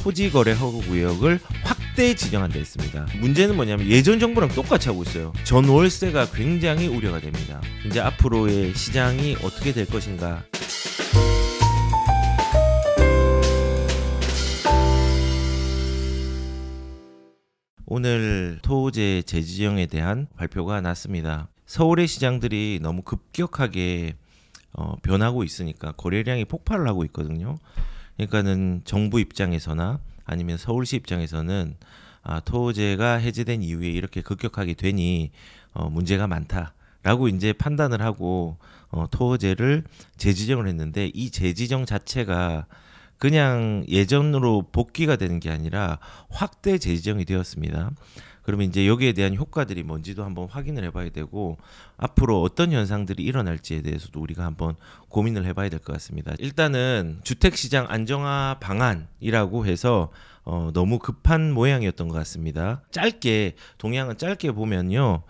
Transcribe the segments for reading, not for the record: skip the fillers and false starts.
토지거래 허가구역을 확대 지정한 데 있습니다. 문제는 뭐냐면 예전 정부랑 똑같이 하고 있어요. 전월세가 굉장히 우려가 됩니다. 이제 앞으로의 시장이 어떻게 될 것인가. 오늘 토호제 재지정에 대한 발표가 났습니다. 서울의 시장들이 너무 급격하게 변하고 있으니까 거래량이 폭발을 하고 있거든요. 그러니까는 정부 입장에서나 아니면 서울시 입장에서는 토호제가 해제된 이후에 이렇게 급격하게 되니 문제가 많다라고 이제 판단을 하고 토호제를 재지정을 했는데, 이 재지정 자체가 그냥 예전으로 복귀가 되는 게 아니라 확대 재지정이 되었습니다. 그러면 이제 여기에 대한 효과들이 뭔지도 한번 확인을 해봐야 되고, 앞으로 어떤 현상들이 일어날지에 대해서도 우리가 한번 고민을 해봐야 될 것 같습니다. 일단은 주택시장 안정화 방안이라고 해서 너무 급한 모양이었던 것 같습니다. 동향은 짧게 보면요.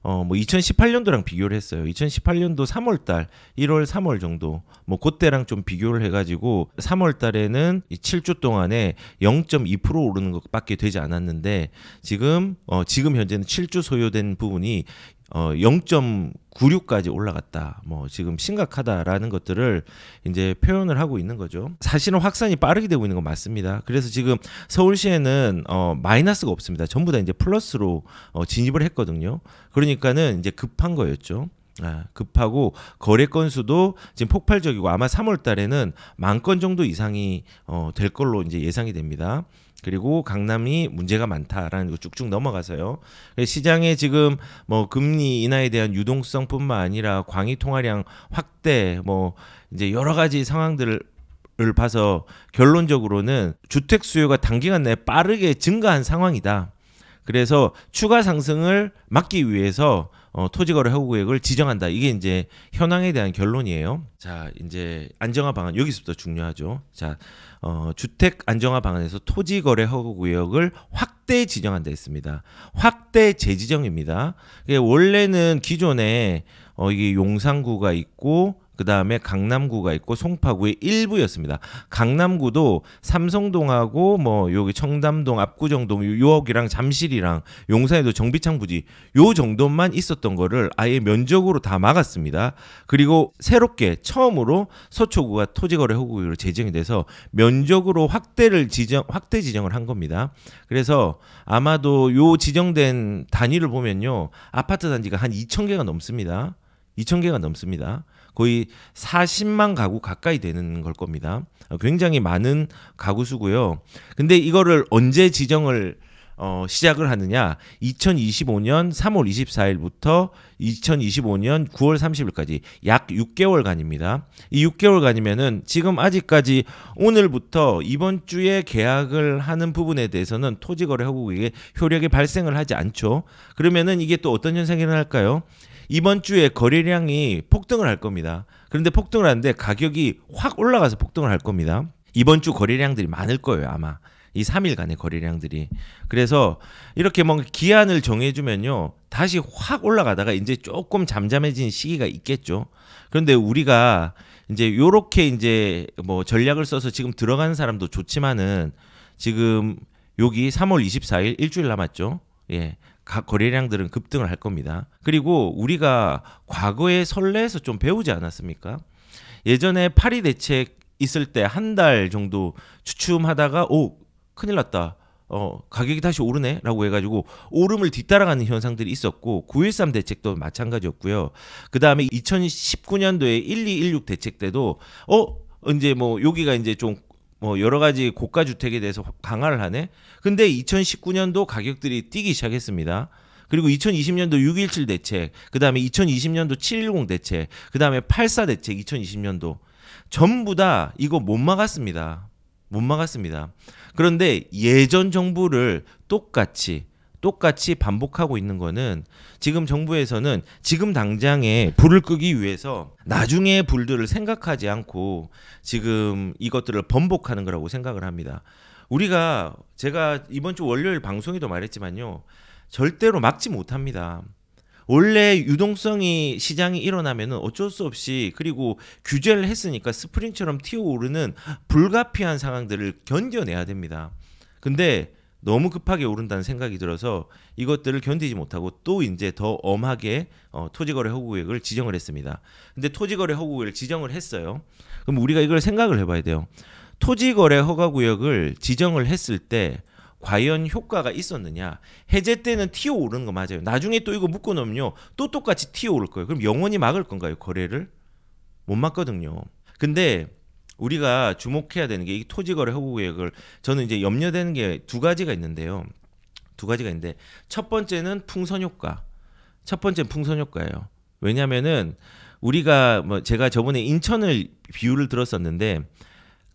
2018년도랑 비교를 했어요. 2018년도 3월달, 1월, 3월 정도, 그때랑 좀 비교를 해가지고 3월달에는 7주 동안에 0.2% 오르는 것밖에 되지 않았는데, 지금 현재는 7주 소요된 부분이 0.96까지 올라갔다. 지금 심각하다라는 것들을 이제 표현을 하고 있는 거죠. 사실은 확산이 빠르게 되고 있는 건 맞습니다. 그래서 지금 서울시에는 마이너스가 없습니다. 전부 다 이제 플러스로 진입을 했거든요. 그러니까는 이제 급한 거였죠. 급하고 거래 건수도 지금 폭발적이고 아마 3월 달에는 10,000건 정도 이상이 될 걸로 이제 예상이 됩니다. 그리고 강남이 문제가 많다라는 거 쭉쭉 넘어가서요. 시장에 지금 금리 인하에 대한 유동성뿐만 아니라 광의 통화량 확대, 이제 여러 가지 상황들을 봐서 결론적으로는 주택 수요가 단기간 내에 빠르게 증가한 상황이다. 그래서 추가 상승을 막기 위해서 토지거래 허가구역을 지정한다. 이게 이제 현황에 대한 결론이에요. 자, 이제 안정화 방안, 여기서부터 중요하죠. 자, 주택 안정화 방안에서 토지거래 허가구역을 확대 지정한다 했습니다. 확대 재지정입니다. 원래는 기존에 이게 용산구가 있고, 그 다음에 강남구가 있고 송파구의 일부였습니다. 강남구도 삼성동하고 여기 청담동, 압구정동, 요역이랑 잠실이랑 용산에도 정비창 부지 요 정도만 있었던 거를 아예 면적으로 다 막았습니다. 그리고 새롭게 처음으로 서초구가 토지거래 허가구역으로 재정이 돼서 면적으로 확대 지정을 한 겁니다. 그래서 아마도 요 지정된 단위를 보면요, 아파트 단지가 한 2,000개가 넘습니다. 2,000개가 넘습니다. 거의 40만 가구 가까이 되는 걸 겁니다. 굉장히 많은 가구 수고요. 근데 이거를 언제 지정을 시작을 하느냐? 2025년 3월 24일부터 2025년 9월 30일까지 약 6개월간입니다. 이 6개월간이면은 지금 아직까지 오늘부터 이번 주에 계약을 하는 부분에 대해서는 토지거래 허가구역에 효력이 발생을 하지 않죠. 그러면은 이게 또 어떤 현상이 일어날까요? 이번 주에 거래량이 폭등을 할 겁니다. 그런데 폭등을 하는데 가격이 확 올라가서 폭등을 할 겁니다. 이번 주 거래량들이 많을 거예요, 아마. 이 3일간의 거래량들이. 그래서 이렇게 기한을 정해주면요, 다시 확 올라가다가 이제 조금 잠잠해진 시기가 있겠죠. 그런데 우리가 이제 요렇게 이제 전략을 써서 지금 들어가는 사람도 좋지만은, 지금 여기 3월 24일 일주일 남았죠. 예. 거래량들은 급등을 할 겁니다. 그리고 우리가 과거의 선례에서 좀 배우지 않았습니까? 예전에 파리 대책 있을 때 한 달 정도 주춤하다가 큰일 났다. 가격이 다시 오르네 라고 해가지고 오름을 뒤따라가는 현상들이 있었고, 9.13 대책도 마찬가지였고요. 그 다음에 2019년도에 1216 대책 때도 이제 여기가 이제 좀 여러 가지 고가 주택에 대해서 강화를 하네. 근데 2019년도 가격들이 뛰기 시작했습니다. 그리고 2020년도 6.17 대책, 그 다음에 2020년도 7.10 대책, 그 다음에 8.4 대책 2020년도 전부 다 이거 못 막았습니다. 그런데 예전 정부를 똑같이 반복하고 있는 거는, 지금 정부에서는 지금 당장에 불을 끄기 위해서 나중에 불들을 생각하지 않고 지금 이것들을 번복하는 거라고 생각을 합니다. 제가 이번 주 월요일 방송에도 말했지만요, 절대로 막지 못합니다. 원래 유동성이 시장이 일어나면은 어쩔 수 없이 그리고 규제를 했으니까 스프링처럼 튀어오르는 불가피한 상황들을 견뎌내야 됩니다. 근데 너무 급하게 오른다는 생각이 들어서 이것들을 견디지 못하고 또 이제 더 엄하게 토지거래 허구구역을 지정을 했습니다. 근데 토지거래 허구구역을 지정을 했어요. 그럼 우리가 이걸 생각을 해봐야 돼요. 토지거래 허가구역을 지정을 했을 때 과연 효과가 있었느냐? 해제 때는 튀어오르는 거 맞아요. 나중에 또 이거 묶어놓으면요, 또 똑같이 튀어오를 거예요. 그럼 영원히 막을 건가요? 거래를? 못 막거든요. 근데 우리가 주목해야 되는 게 이 토지거래 허구구역을 저는 이제 염려되는 게 두 가지가 있는데요. 두 가지가 있는데 첫 번째는 풍선 효과. 첫 번째는 풍선 효과예요. 왜냐면은 우리가 뭐 제가 저번에 인천을 비유를 들었었는데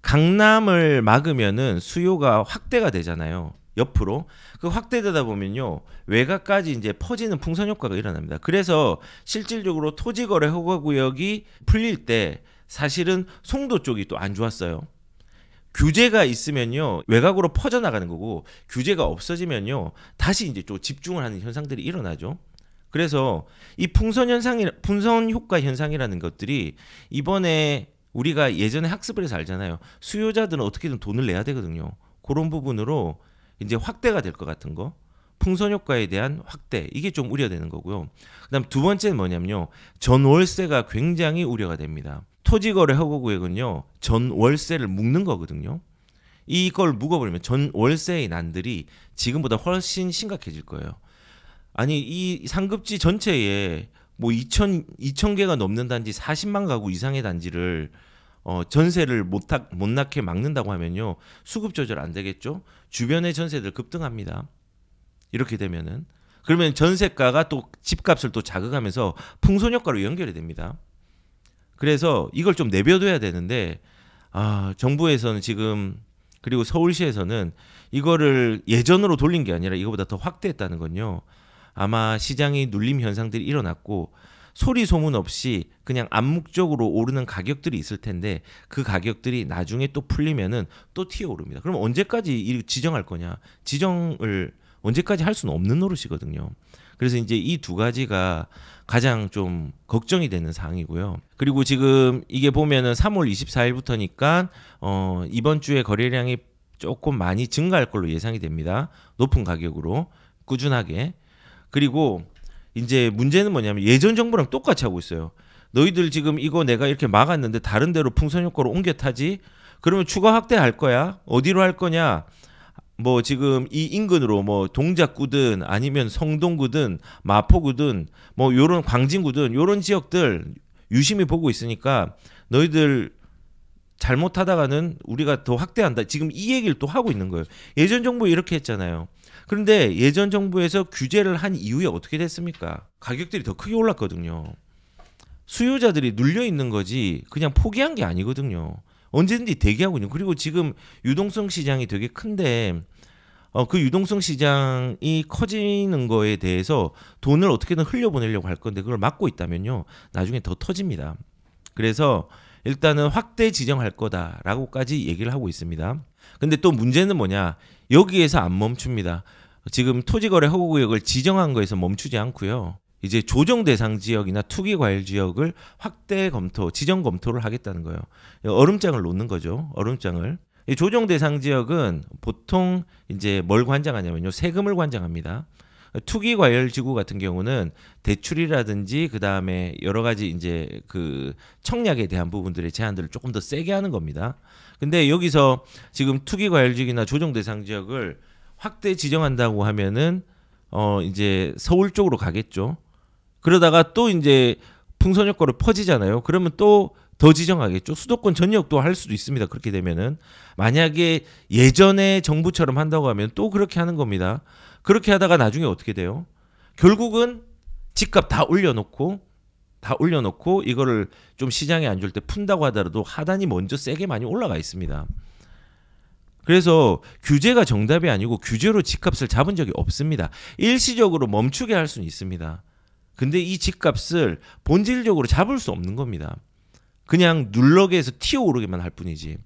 강남을 막으면은 수요가 확대가 되잖아요. 옆으로 그 확대되다 보면요 외곽까지 이제 퍼지는 풍선 효과가 일어납니다. 그래서 실질적으로 토지거래 허가구역이 풀릴 때 사실은 송도 쪽이 또 안 좋았어요. 규제가 있으면요 외곽으로 퍼져나가는 거고 규제가 없어지면요 다시 이제 좀 집중을 하는 현상들이 일어나죠. 그래서 이 풍선 효과 현상이라는 것들이 이번에 우리가 예전에 학습을 해서 알잖아요. 수요자들은 어떻게든 돈을 내야 되거든요. 그런 부분으로 이제 확대가 될 것 같은 거. 풍선 효과에 대한 확대. 이게 좀 우려되는 거고요. 그다음 두 번째는 뭐냐면요. 전월세가 굉장히 우려가 됩니다. 토지거래 허가구역은요. 전월세를 묶는 거거든요. 이걸 묶어버리면 전월세의 난들이 지금보다 훨씬 심각해질 거예요. 아니 이 상급지 전체에 뭐 2,000개가 넘는 단지 40만 가구 이상의 단지를 전세를 못 낳게 막는다고 하면요. 수급 조절 안 되겠죠? 주변의 전세들 급등합니다. 이렇게 되면은 그러면 전세가가 또 집값을 또 자극하면서 풍선 효과로 연결이 됩니다. 그래서 이걸 좀 내버려둬야 되는데 정부에서는 지금 그리고 서울시에서는 이거를 예전으로 돌린 게 아니라 이거보다 더 확대했다는 건요. 아마 시장이 눌림 현상들이 일어났고 소리 소문 없이 그냥 암묵적으로 오르는 가격들이 있을 텐데 그 가격들이 나중에 또 풀리면은 또 튀어오릅니다. 그럼 언제까지 지정할 거냐? 지정을 언제까지 할 수는 없는 노릇이거든요. 그래서 이제 이 두 가지가 가장 좀 걱정이 되는 사항이고요. 그리고 지금 이게 보면은 3월 24일부터니까 이번 주에 거래량이 조금 많이 증가할 걸로 예상이 됩니다. 높은 가격으로 꾸준하게. 그리고 이제 문제는 뭐냐면 예전 정부랑 똑같이 하고 있어요. 너희들 지금 이거 내가 이렇게 막았는데 다른 데로 풍선 효과로 옮겨 타지? 그러면 추가 확대할 거야? 어디로 할 거냐? 뭐 지금 이 인근으로 뭐 동작구든 아니면 성동구든 마포구든 뭐 요런 광진구든 요런 지역들 유심히 보고 있으니까 너희들 잘못하다가는 우리가 더 확대한다. 지금 이 얘기를 또 하고 있는 거예요. 예전 정부 이렇게 했잖아요. 그런데 예전 정부에서 규제를 한 이후에 어떻게 됐습니까? 가격들이 더 크게 올랐거든요. 수요자들이 눌려 있는 거지 그냥 포기한 게 아니거든요. 언제든지 대기하고 있는. 그리고 지금 유동성 시장이 되게 큰데 그 유동성 시장이 커지는 거에 대해서 돈을 어떻게든 흘려보내려고 할 건데 그걸 막고 있다면요. 나중에 더 터집니다. 그래서 일단은 확대 지정할 거다라고까지 얘기를 하고 있습니다. 근데 또 문제는 뭐냐? 여기에서 안 멈춥니다. 지금 토지거래 허가구역을 지정한 거에서 멈추지 않고요. 이제 조정 대상 지역이나 투기 과열 지역을 확대 검토, 지정 검토를 하겠다는 거예요. 얼음장을 놓는 거죠. 얼음장을. 이 조정 대상 지역은 보통 이제 뭘 관장하냐면요. 세금을 관장합니다. 투기 과열 지구 같은 경우는 대출이라든지 그 다음에 여러 가지 이제 그 청약에 대한 부분들의 제한들을 조금 더 세게 하는 겁니다. 근데 여기서 지금 투기 과열 지역이나 조정 대상 지역을 확대 지정한다고 하면은 이제 서울 쪽으로 가겠죠. 그러다가 또 이제 풍선 효과로 퍼지잖아요. 그러면 또 더 지정하겠죠. 수도권 전역도 할 수도 있습니다. 그렇게 되면은 만약에 예전에 정부처럼 한다고 하면 또 그렇게 하는 겁니다. 그렇게 하다가 나중에 어떻게 돼요? 결국은 집값 다 올려놓고 이거를 좀 시장에 안 줄 때 푼다고 하더라도 하단이 먼저 세게 많이 올라가 있습니다. 그래서 규제가 정답이 아니고 규제로 집값을 잡은 적이 없습니다. 일시적으로 멈추게 할 수는 있습니다. 근데 이 집값을 본질적으로 잡을 수 없는 겁니다. 그냥 눌러게해서 튀어오르게만 할 뿐이지.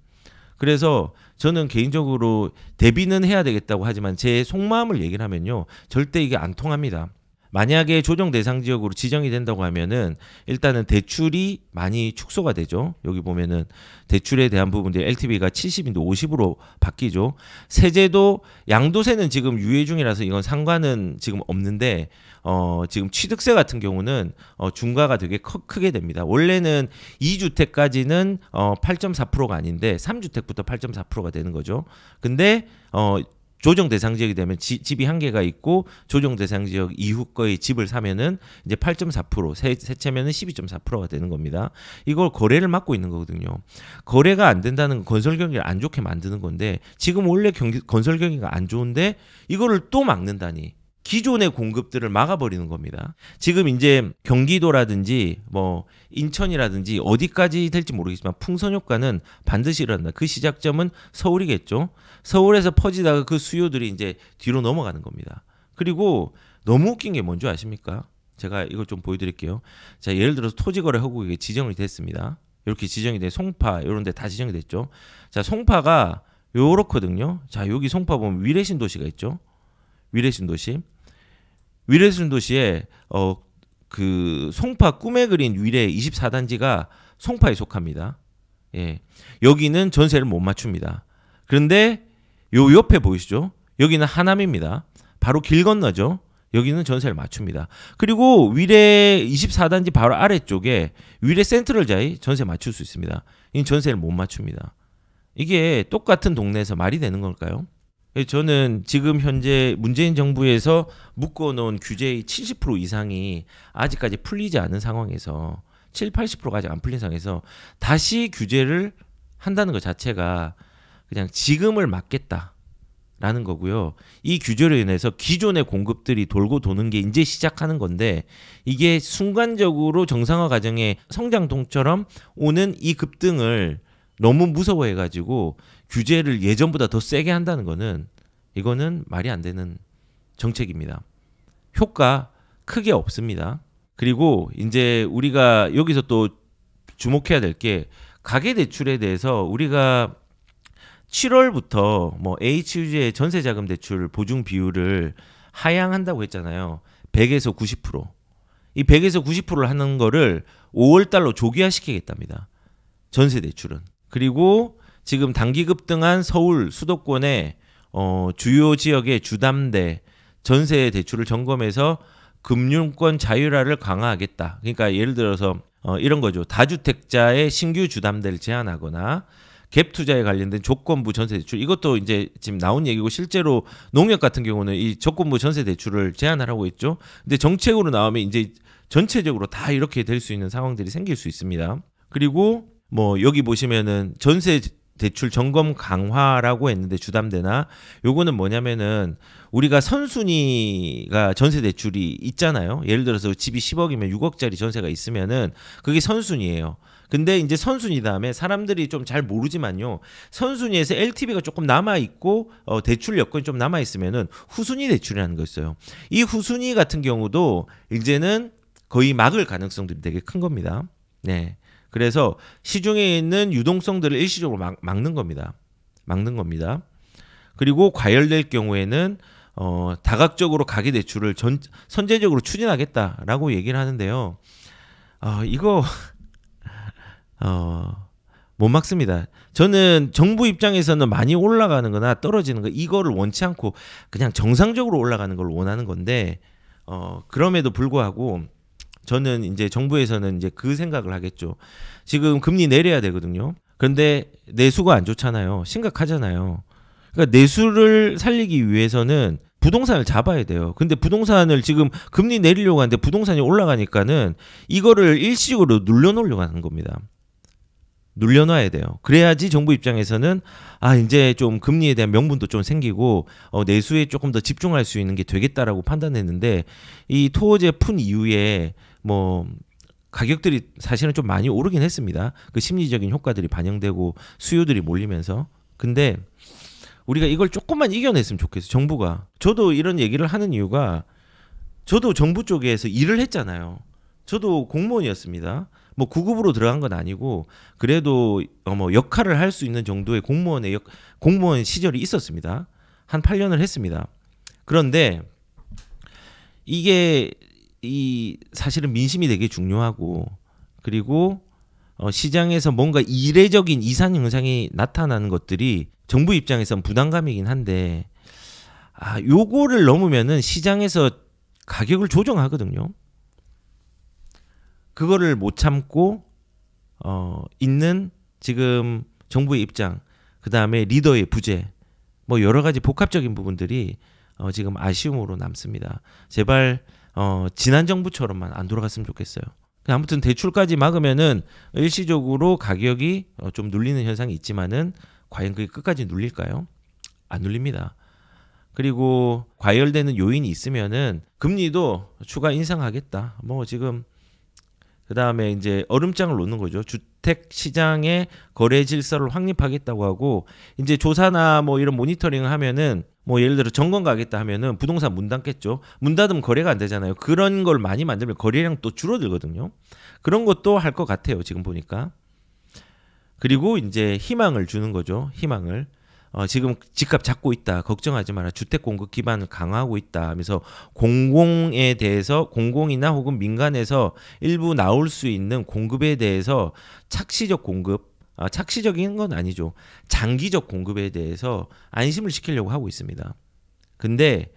그래서 저는 개인적으로 대비는 해야 되겠다고 하지만 제 속마음을 얘기를 하면요. 절대 이게 안 통합니다. 만약에 조정 대상 지역으로 지정이 된다고 하면은 일단은 대출이 많이 축소가 되죠. 여기 보면은 대출에 대한 부분들 LTV가 70인데 50으로 바뀌죠. 세제도 양도세는 지금 유예 중이라서 이건 상관은 지금 없는데 지금 취득세 같은 경우는 중과가 되게 크게 됩니다. 원래는 2주택까지는 8.4%가 아닌데 3주택부터 8.4%가 되는 거죠. 근데 조정 대상 지역이 되면 집이 한 개가 있고 조정 대상 지역 이후 거의 집을 사면은 이제 8.4% 세 채면은 12.4%가 되는 겁니다. 이걸 거래를 막고 있는 거거든요. 거래가 안 된다는 건 건설 경기를 안 좋게 만드는 건데 지금 원래 건설 경기가 안 좋은데 이거를 또 막는다니. 기존의 공급들을 막아버리는 겁니다. 지금 이제 경기도라든지 뭐 인천이라든지 어디까지 될지 모르겠지만 풍선 효과는 반드시 일어난다. 그 시작점은 서울이겠죠. 서울에서 퍼지다가 그 수요들이 이제 뒤로 넘어가는 겁니다. 그리고 너무 웃긴 게 뭔지 아십니까? 제가 이걸 좀 보여드릴게요. 자, 예를 들어서 토지거래 허구에 지정이 됐습니다. 이렇게 지정이 돼 송파 이런 데 다 지정이 됐죠. 자, 송파가 요렇거든요. 자, 여기 송파 보면 위례신도시가 있죠. 위례신도시. 위례신도시에 그 송파 꿈에 그린 위례 24단지가 송파에 속합니다. 예. 여기는 전세를 못 맞춥니다. 그런데 요 옆에 보이시죠? 여기는 하남입니다. 바로 길 건너죠. 여기는 전세를 맞춥니다. 그리고 위례 24단지 바로 아래쪽에 위례 센트럴자이 전세 맞출 수 있습니다. 이 전세를 못 맞춥니다. 이게 똑같은 동네에서 말이 되는 걸까요? 저는 지금 현재 문재인 정부에서 묶어놓은 규제의 70% 이상이 아직까지 풀리지 않은 상황에서 7, 80%가 아직 안 풀린 상황에서 다시 규제를 한다는 것 자체가 그냥 지금을 막겠다라는 거고요. 이 규제로 인해서 기존의 공급들이 돌고 도는 게 이제 시작하는 건데 이게 순간적으로 정상화 과정의 성장통처럼 오는 이 급등을 너무 무서워해가지고 규제를 예전보다 더 세게 한다는 거는 이거는 말이 안 되는 정책입니다. 효과 크게 없습니다. 그리고 이제 우리가 여기서 또 주목해야 될 게 가계대출에 대해서 우리가 7월부터 뭐 H유지의 전세자금 대출 보증 비율을 하향한다고 했잖아요. 100에서 90%. 이 100에서 90%를 하는 거를 5월 달로 조기화시키겠답니다. 전세 대출은. 그리고 지금 단기 급등한 서울 수도권의 주요 지역의 주담대 전세 대출을 점검해서 금융권 자율화를 강화하겠다. 그러니까 예를 들어서 이런 거죠. 다주택자의 신규 주담대를 제한하거나 갭 투자에 관련된 조건부 전세 대출 이것도 이제 지금 나온 얘기고 실제로 농협 같은 경우는 이 조건부 전세 대출을 제한하라고 했죠. 근데 정책으로 나오면 이제 전체적으로 다 이렇게 될 수 있는 상황들이 생길 수 있습니다. 그리고 뭐 여기 보시면은 전세 대출 점검 강화라고 했는데 주담대나 요거는 뭐냐면은 우리가 선순위가 전세 대출이 있잖아요. 예를 들어서 집이 10억이면 6억짜리 전세가 있으면은 그게 선순위예요. 근데 이제 선순위 다음에 사람들이 좀 잘 모르지만요. 선순위에서 LTV가 조금 남아 있고 대출 여건이 좀 남아 있으면은 후순위 대출이라는 거 있어요. 이 후순위 같은 경우도 이제는 거의 막을 가능성들이 되게 큰 겁니다. 네. 그래서 시중에 있는 유동성들을 일시적으로 막는 겁니다. 막는 겁니다. 그리고 과열될 경우에는 다각적으로 가계대출을 선제적으로 추진하겠다라고 얘기를 하는데요. 이거 못 막습니다. 저는 정부 입장에서는 많이 올라가는 거나 떨어지는 거 이거를 원치 않고 그냥 정상적으로 올라가는 걸 원하는 건데 그럼에도 불구하고 저는 이제 정부에서는 이제 그 생각을 하겠죠. 지금 금리 내려야 되거든요. 그런데 내수가 안 좋잖아요. 심각하잖아요. 그러니까 내수를 살리기 위해서는 부동산을 잡아야 돼요. 근데 부동산을 지금 금리 내리려고 하는데 부동산이 올라가니까는 이거를 일시적으로 눌려놓으려고 하는 겁니다. 눌려놔야 돼요. 그래야지 정부 입장에서는 이제 좀 금리에 대한 명분도 좀 생기고 내수에 조금 더 집중할 수 있는 게 되겠다라고 판단했는데 이 토어제 푼 이후에 뭐 가격들이 사실은 좀 많이 오르긴 했습니다. 그 심리적인 효과들이 반영되고 수요들이 몰리면서. 근데 우리가 이걸 조금만 이겨냈으면 좋겠어요. 정부가. 저도 이런 얘기를 하는 이유가 저도 정부 쪽에서 일을 했잖아요. 저도 공무원이었습니다. 뭐 9급으로 들어간 건 아니고 그래도 뭐 역할을 할 수 있는 정도의 공무원 시절이 있었습니다. 한 8년을 했습니다. 그런데 이게 이 사실은 민심이 되게 중요하고 그리고 시장에서 뭔가 이례적인 이산 현상이 나타나는 것들이 정부 입장에선 부담감이긴 한데 요거를 넘으면은 시장에서 가격을 조정하거든요. 그거를 못 참고 있는 지금 정부의 입장, 그 다음에 리더의 부재, 뭐 여러 가지 복합적인 부분들이 지금 아쉬움으로 남습니다. 제발 지난 정부처럼만 안 돌아갔으면 좋겠어요. 아무튼 대출까지 막으면은 일시적으로 가격이 좀 눌리는 현상이 있지만은 과연 그게 끝까지 눌릴까요? 안 눌립니다. 그리고 과열되는 요인이 있으면은 금리도 추가 인상하겠다. 뭐 지금 그 다음에 이제 얼음장을 놓는 거죠. 주택 시장의 거래 질서를 확립하겠다고 하고 이제 조사나 뭐 이런 모니터링을 하면은 뭐 예를 들어 점검 가겠다 하면은 부동산 문 닫겠죠. 문 닫으면 거래가 안 되잖아요. 그런 걸 많이 만들면 거래량 또 줄어들거든요. 그런 것도 할 것 같아요. 지금 보니까. 그리고 이제 희망을 주는 거죠. 희망을. 지금 집값 잡고 있다. 걱정하지 마라. 주택 공급 기반을 강화하고 있다 하면서 공공에 대해서 공공이나 혹은 민간에서 일부 나올 수 있는 공급에 대해서 착시적 공급, 착시적인 건 아니죠. 장기적 공급에 대해서 안심을 시키려고 하고 있습니다. 근데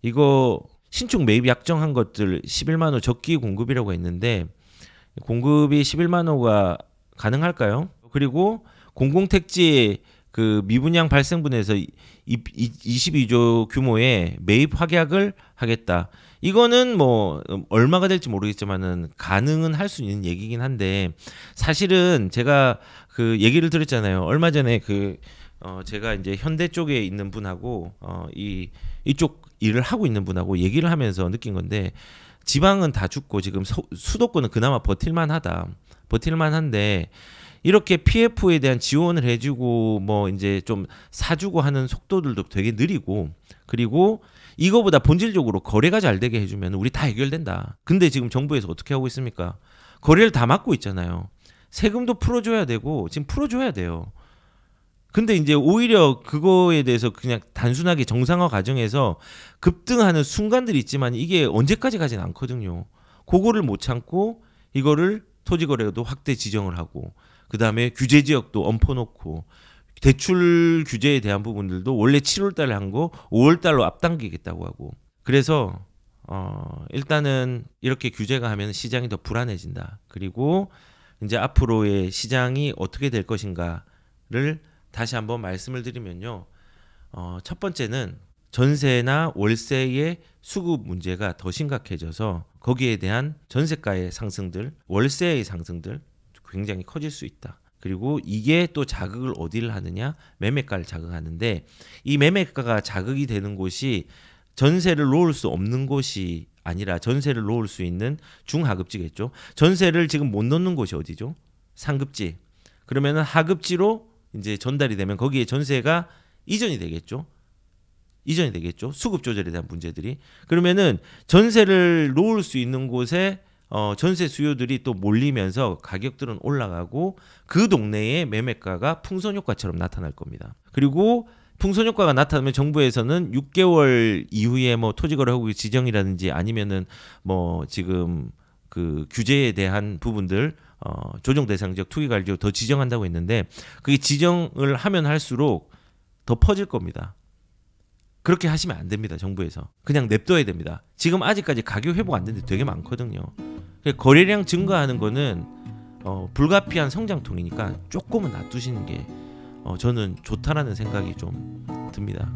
이거 신축 매입 약정한 것들 11만 호 적기 공급이라고 했는데 공급이 11만 호가 가능할까요? 그리고 공공택지 그 미분양 발생분에서 22조 규모의 매입 확약을 하겠다. 이거는 뭐 얼마가 될지 모르겠지만은 가능은 할 수 있는 얘기긴 한데 사실은 제가 그 얘기를 들었잖아요. 얼마 전에 제가 이제 현대 쪽에 있는 분하고 이쪽 일을 하고 있는 분하고 얘기를 하면서 느낀 건데 지방은 다 죽고 지금 수도권은 그나마 버틸만하다. 버틸만한데 이렇게 PF에 대한 지원을 해주고 뭐 이제 좀 사주고 하는 속도들도 되게 느리고 그리고 이거보다 본질적으로 거래가 잘 되게 해주면 우리 다 해결된다. 근데 지금 정부에서 어떻게 하고 있습니까? 거래를 다 막고 있잖아요. 세금도 풀어줘야 되고 지금 풀어줘야 돼요. 근데 이제 오히려 그거에 대해서 그냥 단순하게 정상화 과정에서 급등하는 순간들이 있지만 이게 언제까지 가진 않거든요. 그거를 못 참고 이거를 토지거래도 확대 지정을 하고 그 다음에 규제 지역도 엎어놓고 대출 규제에 대한 부분들도 원래 7월 달에 한 거 5월 달로 앞당기겠다고 하고 그래서 일단은 이렇게 규제가 하면 시장이 더 불안해진다. 그리고 이제 앞으로의 시장이 어떻게 될 것인가를 다시 한번 말씀을 드리면요. 첫 번째는 전세나 월세의 수급 문제가 더 심각해져서 거기에 대한 전세가의 상승들, 월세의 상승들 굉장히 커질 수 있다. 그리고 이게 또 자극을 어디를 하느냐? 매매가를 자극하는데 이 매매가가 자극이 되는 곳이 전세를 놓을 수 없는 곳이 아니라 전세를 놓을 수 있는 중하급지겠죠. 전세를 지금 못 놓는 곳이 어디죠? 상급지. 그러면은 하급지로 이제 전달이 되면 거기에 전세가 이전이 되겠죠. 수급 조절에 대한 문제들이. 그러면은 전세를 놓을 수 있는 곳에 전세 수요들이 또 몰리면서 가격들은 올라가고 그 동네의 매매가가 풍선 효과처럼 나타날 겁니다. 그리고 풍선 효과가 나타나면 정부에서는 6개월 이후에 뭐 토지거래허구 지정이라든지 아니면은 뭐 지금 그 규제에 대한 부분들 조정 대상지역 투기관리지역 더 지정한다고 했는데 그게 지정을 하면 할수록 더 퍼질 겁니다. 그렇게 하시면 안 됩니다. 정부에서 그냥 냅둬야 됩니다. 지금 아직까지 가격 회복 안 된 데 되게 많거든요. 거래량 증가하는 거는 불가피한 성장통이니까 조금은 놔두시는 게 저는 좋다라는 생각이 좀 듭니다.